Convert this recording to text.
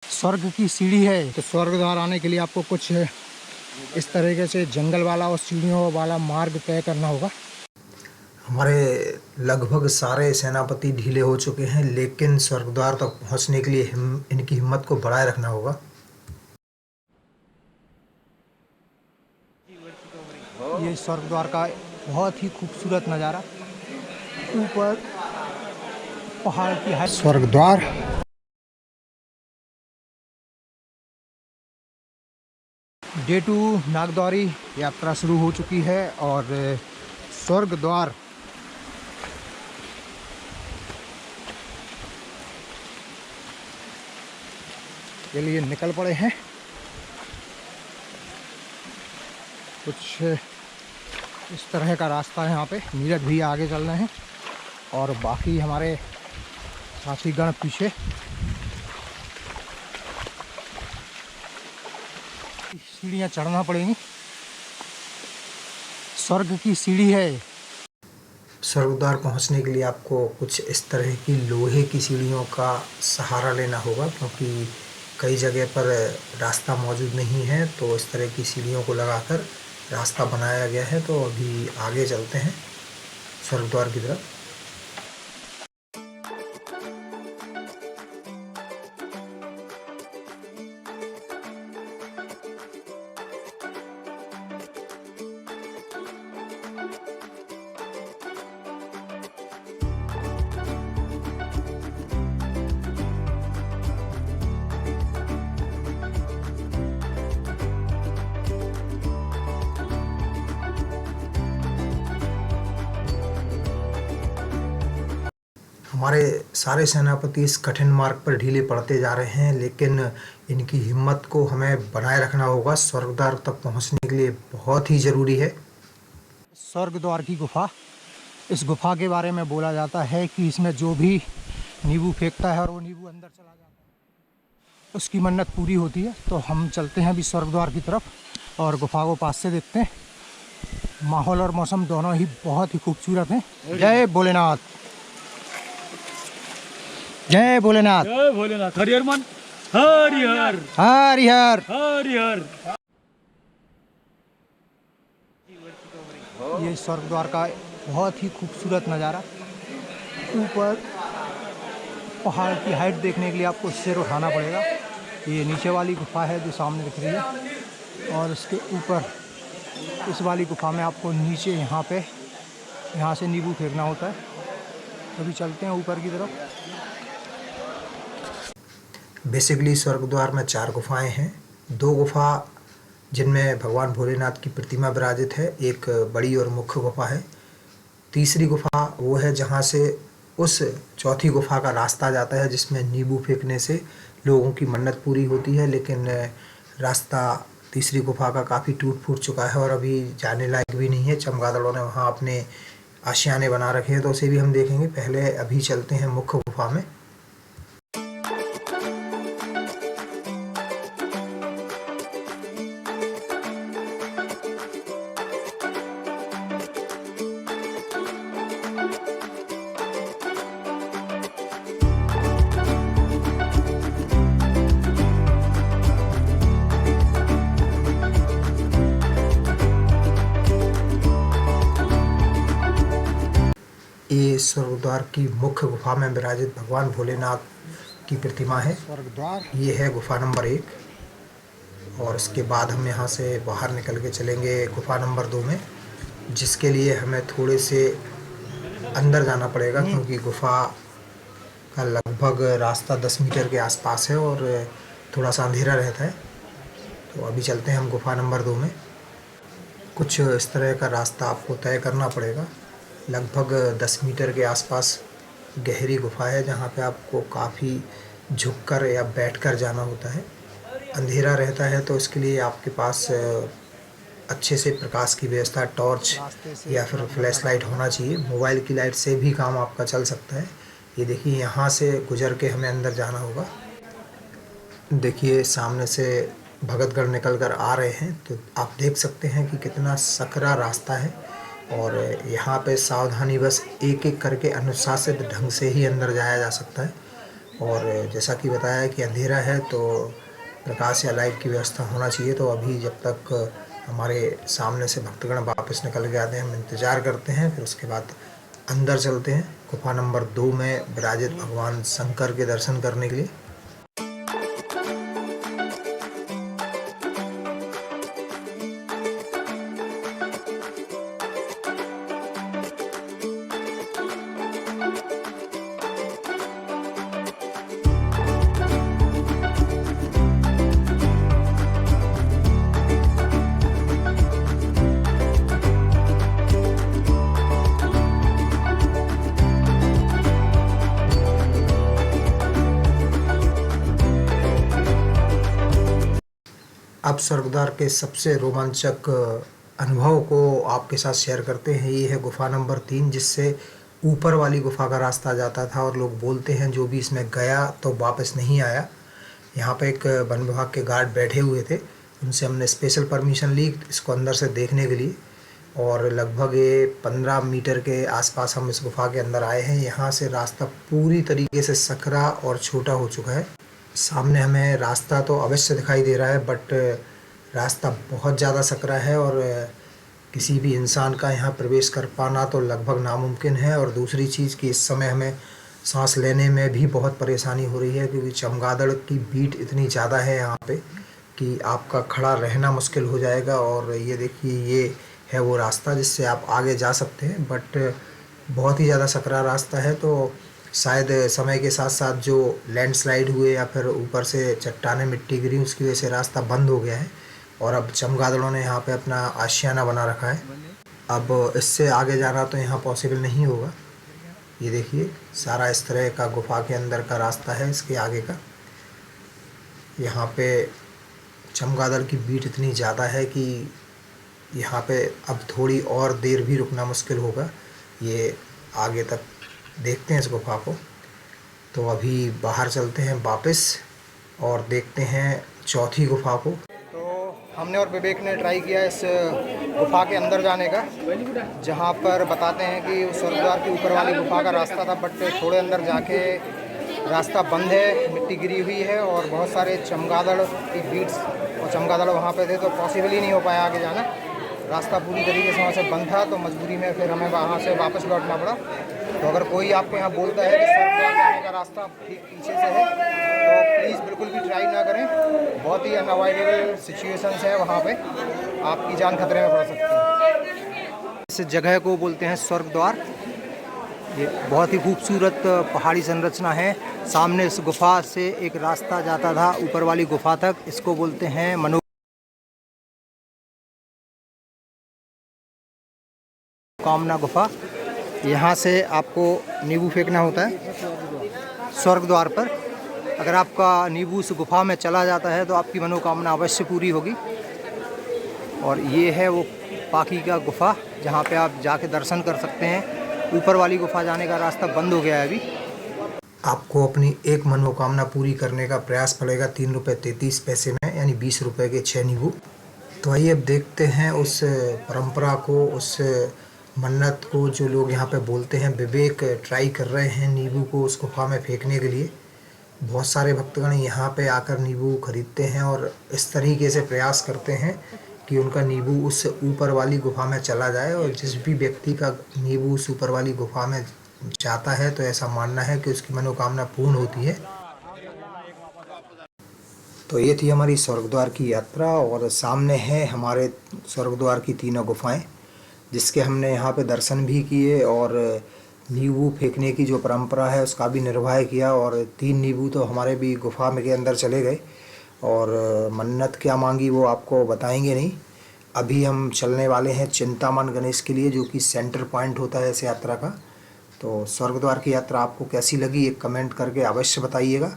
स्वर्ग की सीढ़ी है। तो स्वर्ग द्वार आने के लिए आपको कुछ इस तरीके से जंगल वाला और सीढ़ियों वाला मार्ग तय करना होगा। हमारे लगभग सारे सेनापति ढीले हो चुके हैं, लेकिन स्वर्गद्वार तक पहुंचने के लिए इनकी हिम्मत को बढ़ाए रखना होगा। ये स्वर्ग द्वार का बहुत ही खूबसूरत नज़ारा, ऊपर पहाड़ की है स्वर्ग द्वार। डे 2 नागद्वारी यात्रा शुरू हो चुकी है और स्वर्ग द्वार के लिए निकल पड़े हैं। कुछ इस तरह का रास्ता है यहाँ पे। नीरज भी आगे चल रहे हैं और बाकी हमारे साथीगण पीछे। सीढ़ियाँ चढ़ना पड़ेंगी। स्वर्ग की सीढ़ी है। स्वर्गद्वार पहुंचने के लिए आपको कुछ इस तरह की लोहे की सीढ़ियों का सहारा लेना होगा, क्योंकि कई जगह पर रास्ता मौजूद नहीं है, तो इस तरह की सीढ़ियों को लगाकर रास्ता बनाया गया है। तो अभी आगे चलते हैं स्वर्गद्वार की तरफ। हमारे सारे सेनापति इस कठिन मार्ग पर ढीले पड़ते जा रहे हैं, लेकिन इनकी हिम्मत को हमें बनाए रखना होगा। स्वर्गद्वार तक पहुंचने के लिए बहुत ही ज़रूरी है। स्वर्ग द्वार की गुफा। इस गुफा के बारे में बोला जाता है कि इसमें जो भी नींबू फेंकता है और वो नींबू अंदर चला जाता है, उसकी मन्नत पूरी होती है। तो हम चलते हैं अभी स्वर्ग द्वार की तरफ और गुफा को पास से देखते हैं। माहौल और मौसम दोनों ही बहुत ही खूबसूरत हैं। जय भोलेनाथ, जय भोलेनाथ, जय भोलेनाथ। हरिहर मन हरिहर हरिहर। हरिहर। ये स्वर्ग द्वार का बहुत ही खूबसूरत नज़ारा, ऊपर पहाड़ की हाइट देखने के लिए आपको सिर उठाना पड़ेगा। ये नीचे वाली गुफा है जो सामने दिख रही है, और इसके ऊपर इस वाली गुफा में आपको नीचे यहाँ से नींबू फेंकना होता है। अभी चलते हैं ऊपर की तरफ। बेसिकली स्वर्गद्वार में 4 गुफाएं हैं। 2 गुफा जिनमें भगवान भोलेनाथ की प्रतिमा विराजित है, एक बड़ी और मुख्य गुफा है। तीसरी गुफा वो है जहाँ से उस चौथी गुफा का रास्ता जाता है, जिसमें नींबू फेंकने से लोगों की मन्नत पूरी होती है। लेकिन रास्ता तीसरी गुफा का काफ़ी टूट फूट चुका है और अभी जाने लायक भी नहीं है। चमगादड़ों ने वहाँ अपने आशियाने बना रखे हैं, तो उसे भी हम देखेंगे। पहले अभी चलते हैं मुख्य गुफा में। ये स्वर्गद्वार की मुख्य गुफा में विराजित भगवान भोलेनाथ की प्रतिमा है। स्वर्गद्वार ये है गुफा नंबर 1, और इसके बाद हम यहाँ से बाहर निकल के चलेंगे गुफा नंबर 2 में, जिसके लिए हमें थोड़े से अंदर जाना पड़ेगा, क्योंकि गुफा का लगभग रास्ता 10 मीटर के आसपास है और थोड़ा सा अंधेरा रहता है। तो अभी चलते हैं हम गुफा नंबर 2 में। कुछ इस तरह का रास्ता आपको तय करना पड़ेगा। लगभग 10 मीटर के आसपास गहरी गुफा है, जहाँ पे आपको काफ़ी झुककर या बैठकर जाना होता है। अंधेरा रहता है, तो इसके लिए आपके पास अच्छे से प्रकाश की व्यवस्था, टॉर्च या फिर फ्लैश लाइट होना चाहिए। मोबाइल की लाइट से भी काम आपका चल सकता है। ये देखिए, यहाँ से गुजर के हमें अंदर जाना होगा। देखिए सामने से भगतगण निकल कर आ रहे हैं, तो आप देख सकते हैं कि कितना सकरा रास्ता है। और यहाँ पे सावधानी बस एक एक करके अनुशासित ढंग से ही अंदर जाया जा सकता है। और जैसा कि बताया कि अंधेरा है तो प्रकाश या लाइट की व्यवस्था होना चाहिए। तो अभी जब तक हमारे सामने से भक्तगण वापस निकल के आते हैं हम इंतज़ार करते हैं, फिर उसके बाद अंदर चलते हैं गुफा नंबर 2 में विराजित भगवान शंकर के दर्शन करने के लिए। अब स्वर्गद्वार के सबसे रोमांचक अनुभव को आपके साथ शेयर करते हैं। ये है गुफा नंबर 3, जिससे ऊपर वाली गुफा का रास्ता जाता था और लोग बोलते हैं जो भी इसमें गया तो वापस नहीं आया। यहाँ पे एक वन विभाग के गार्ड बैठे हुए थे, उनसे हमने स्पेशल परमिशन ली इसको अंदर से देखने के लिए, और लगभग ये 15 मीटर के आसपास हम इस गुफा के अंदर आए हैं। यहाँ से रास्ता पूरी तरीके से सकरा और छोटा हो चुका है। सामने हमें रास्ता तो अवश्य दिखाई दे रहा है, बट रास्ता बहुत ज़्यादा सकरा है और किसी भी इंसान का यहाँ प्रवेश कर पाना तो लगभग नामुमकिन है। और दूसरी चीज़ कि इस समय हमें सांस लेने में भी बहुत परेशानी हो रही है, क्योंकि चमगादड़ की बीट इतनी ज़्यादा है यहाँ पे कि आपका खड़ा रहना मुश्किल हो जाएगा। और ये देखिए, ये है वो रास्ता जिससे आप आगे जा सकते हैं, बट बहुत ही ज़्यादा सकरा रास्ता है। तो शायद समय के साथ साथ जो लैंडस्लाइड हुए या फिर ऊपर से चट्टानें मिट्टी गिरी, उसकी वजह से रास्ता बंद हो गया है और अब चमगादड़ों ने यहाँ पे अपना आशियाना बना रखा है। अब इससे आगे जाना तो यहाँ पॉसिबल नहीं होगा। ये देखिए, सारा इस तरह का गुफा के अंदर का रास्ता है इसके आगे का। यहाँ पे चमगादड़ की बीट इतनी ज़्यादा है कि यहाँ पे अब थोड़ी और देर भी रुकना मुश्किल होगा। ये आगे तक देखते हैं इस गुफा को। तो अभी बाहर चलते हैं वापस और देखते हैं चौथी गुफा को। तो हमने और विवेक ने ट्राई किया इस गुफा के अंदर जाने का, जहाँ पर बताते हैं कि स्वर्गद्वार के ऊपर वाली गुफा का रास्ता था, बट थोड़े अंदर जाके रास्ता बंद है, मिट्टी गिरी हुई है और बहुत सारे चमगादड़ की बीट्स और चमगादड़ वहाँ पे थे, तो पॉसिबल ही नहीं हो पाया आगे जाना। रास्ता पूरी तरीके से वहाँ से बंद था, तो मजबूरी में फिर हमें वहाँ से वापस लौटना पड़ा। तो अगर कोई आपको यहाँ बोलता है कि स्वर्गद्वार जाने का रास्ता ठीक पीछे से है, तो प्लीज़ बिल्कुल भी ट्राई ना करें। बहुत ही अनअवॉइडेबल सिचुएशंस है वहाँ पे, आपकी जान खतरे में पड़ सकती है। इस जगह को बोलते हैं स्वर्गद्वार। ये बहुत ही खूबसूरत पहाड़ी संरचना है। सामने इस गुफा से एक रास्ता जाता था ऊपर वाली गुफा तक, इसको बोलते हैं मनोकामना गुफा। यहाँ से आपको नींबू फेंकना होता है स्वर्गद्वार पर। अगर आपका नींबू उस गुफा में चला जाता है तो आपकी मनोकामना अवश्य पूरी होगी। और ये है वो पाकी का गुफा, जहाँ पे आप जाके दर्शन कर सकते हैं। ऊपर वाली गुफा जाने का रास्ता बंद हो गया है अभी। आपको अपनी एक मनोकामना पूरी करने का प्रयास पड़ेगा 3 रुपये 33 पैसे में, यानी 20 रुपये के 6 नींबू। तो आइए अब देखते हैं उस परंपरा को, उस मन्नत को जो लोग यहाँ पे बोलते हैं। विवेक ट्राई कर रहे हैं नींबू को उस गुफा में फेंकने के लिए। बहुत सारे भक्तगण यहाँ पे आकर नींबू खरीदते हैं और इस तरीके से प्रयास करते हैं कि उनका नींबू उस ऊपर वाली गुफा में चला जाए। और जिस भी व्यक्ति का नींबू उस ऊपर वाली गुफा में जाता है तो ऐसा मानना है कि उसकी मनोकामना पूर्ण होती है। तो ये थी हमारी स्वर्गद्वार की यात्रा, और सामने है हमारे स्वर्गद्वार की 3 गुफाएं, जिसके हमने यहाँ पे दर्शन भी किए और नींबू फेंकने की जो परंपरा है उसका भी निर्वाह किया। और 3 नींबू तो हमारे भी गुफा में के अंदर चले गए, और मन्नत क्या मांगी वो आपको बताएंगे नहीं। अभी हम चलने वाले हैं चिंतामन गणेश के लिए, जो कि सेंटर पॉइंट होता है इस यात्रा का। तो स्वर्गद्वार की यात्रा आपको कैसी लगी, एक कमेंट करके अवश्य बताइएगा।